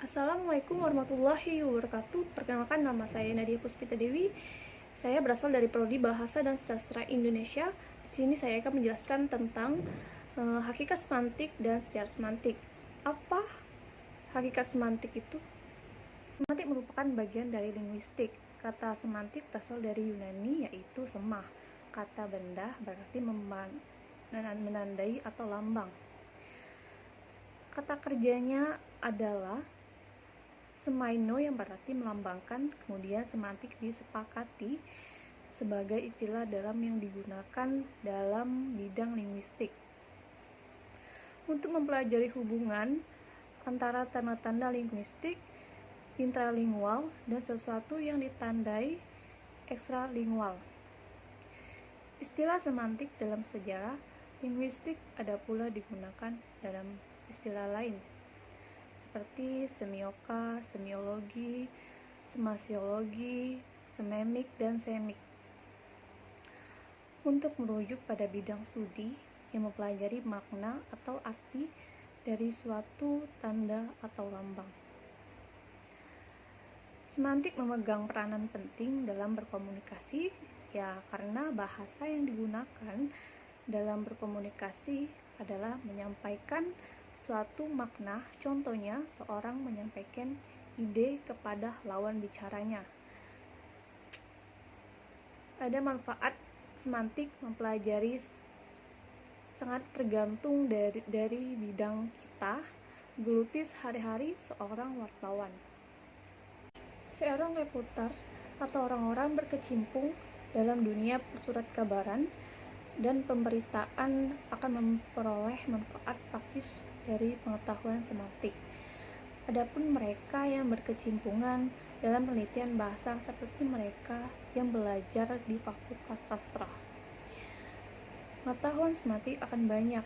Assalamualaikum warahmatullahi wabarakatuh. Perkenalkan, nama saya Nadia Puspita Dewi. Saya berasal dari Prodi Bahasa dan Sastra Indonesia. Di sini saya akan menjelaskan tentang hakikat semantik dan sejarah semantik. Apa hakikat semantik itu? Semantik merupakan bagian dari linguistik. Kata semantik berasal dari Yunani, yaitu semah. Kata benda berarti menandai atau lambang. Kata kerjanya adalah semaino, yang berarti melambangkan. Kemudian semantik disepakati sebagai istilah dalam yang digunakan dalam bidang linguistik untuk mempelajari hubungan antara tanda-tanda linguistik intralingual dan sesuatu yang ditandai ekstralingual. Istilah semantik dalam sejarah linguistik ada pula digunakan dalam istilah lain seperti semioka, semiologi, semasiologi, sememik, dan semik, untuk merujuk pada bidang studi yang mempelajari makna atau arti dari suatu tanda atau lambang. Semantik memegang peranan penting dalam berkomunikasi, ya karena bahasa yang digunakan dalam berkomunikasi adalah menyampaikan suatu makna. Contohnya, seorang menyampaikan ide kepada lawan bicaranya. Ada manfaat semantik mempelajari sangat tergantung dari bidang kita geluti sehari-hari seorang wartawan. Seorang reporter atau orang-orang berkecimpung dalam dunia persurat kabaran dan pemberitaan akan memperoleh manfaat praktis dari pengetahuan semantik. Adapun mereka yang berkecimpungan dalam penelitian bahasa seperti mereka yang belajar di Fakultas Sastra, pengetahuan semantik akan banyak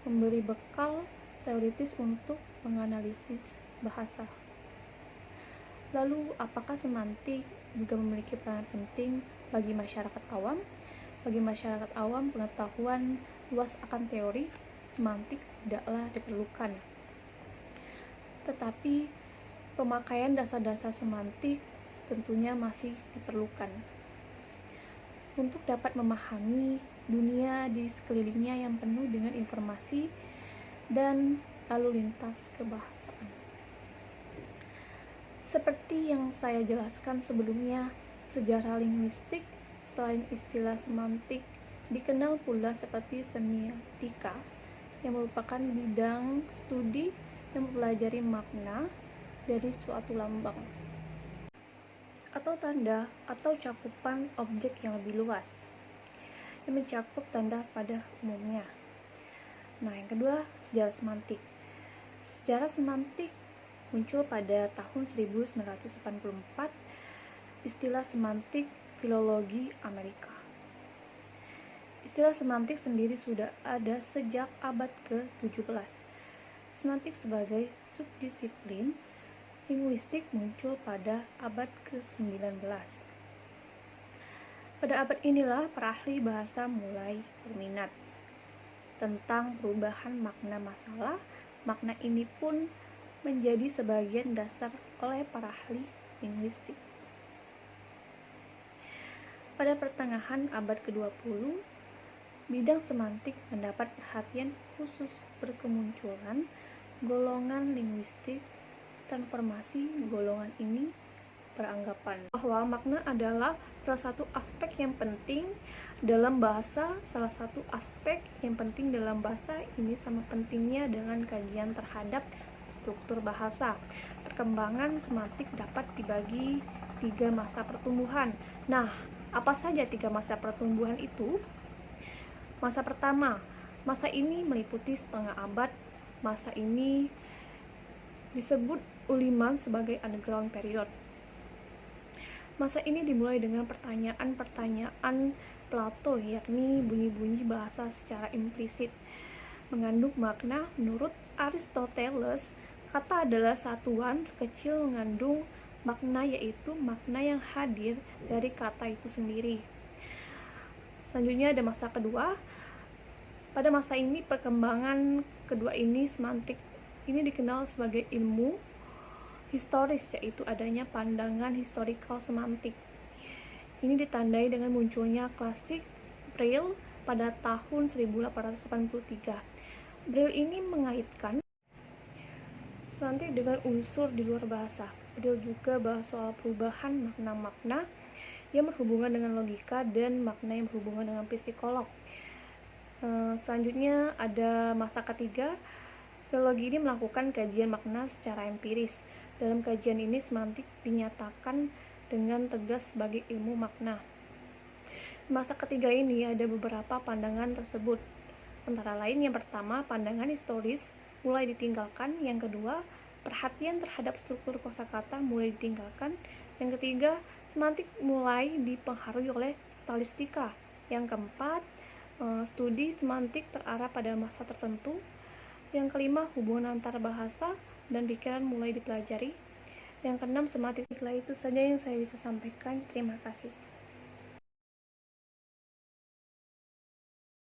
memberi bekal teoritis untuk menganalisis bahasa. Lalu, apakah semantik juga memiliki peran penting bagi masyarakat awam? Bagi masyarakat awam, pengetahuan luas akan teori semantik tidaklah diperlukan. Tetapi, pemakaian dasar-dasar semantik tentunya masih diperlukan untuk dapat memahami dunia di sekelilingnya yang penuh dengan informasi dan lalu lintas kebahasaan. Seperti yang saya jelaskan sebelumnya, sejarah linguistik selain istilah semantik dikenal pula seperti semiotika, yang merupakan bidang studi yang mempelajari makna dari suatu lambang atau tanda atau cakupan objek yang lebih luas yang mencakup tanda pada umumnya. Nah, yang kedua, sejarah semantik. Sejarah semantik muncul pada tahun 1984, istilah semantik filologi Amerika. Istilah semantik sendiri sudah ada sejak abad ke-17. Semantik sebagai subdisiplin linguistik muncul pada abad ke-19. Pada abad inilah para ahli bahasa mulai berminat tentang perubahan makna masalah. Makna ini pun menjadi sebagian dasar oleh para ahli linguistik. Pada pertengahan abad ke-20, bidang semantik mendapat perhatian khusus berkemunculan golongan linguistik. Transformasi golongan ini beranggapan bahwa makna adalah salah satu aspek yang penting dalam bahasa. Salah satu aspek yang penting dalam bahasa ini sama pentingnya dengan kajian terhadap struktur bahasa. Perkembangan semantik dapat dibagi 3 masa pertumbuhan. Nah, apa saja 3 masa pertumbuhan itu? Masa pertama, masa ini meliputi setengah abad. Masa ini disebut Uliman sebagai underground period. Masa ini dimulai dengan pertanyaan-pertanyaan Plato, yakni bunyi-bunyi bahasa secara implisit mengandung makna. Menurut Aristoteles, kata adalah satuan kecil mengandung makna, yaitu makna yang hadir dari kata itu sendiri. Selanjutnya ada masa kedua. Pada masa ini, perkembangan kedua ini, semantik ini dikenal sebagai ilmu historis, yaitu adanya pandangan historical semantik. Ini ditandai dengan munculnya klasik Brill pada tahun 1883. Brill ini mengaitkan semantik dengan unsur di luar bahasa. Brill juga bahas soal perubahan makna-makna yang berhubungan dengan logika dan makna yang berhubungan dengan psikolog. Selanjutnya ada masa ketiga. Filologi ini melakukan kajian makna secara empiris. Dalam kajian ini semantik dinyatakan dengan tegas sebagai ilmu makna. Masa ketiga ini ada beberapa pandangan tersebut. Antara lain yang pertama, pandangan historis mulai ditinggalkan. Yang kedua, perhatian terhadap struktur kosakata mulai ditinggalkan. Yang ketiga, semantik mulai dipengaruhi oleh stilistika. Yang keempat, studi semantik terarah pada masa tertentu. Yang kelima, hubungan antar bahasa dan pikiran mulai dipelajari. Yang keenam, semantik. Itu saja yang saya bisa sampaikan. Terima kasih.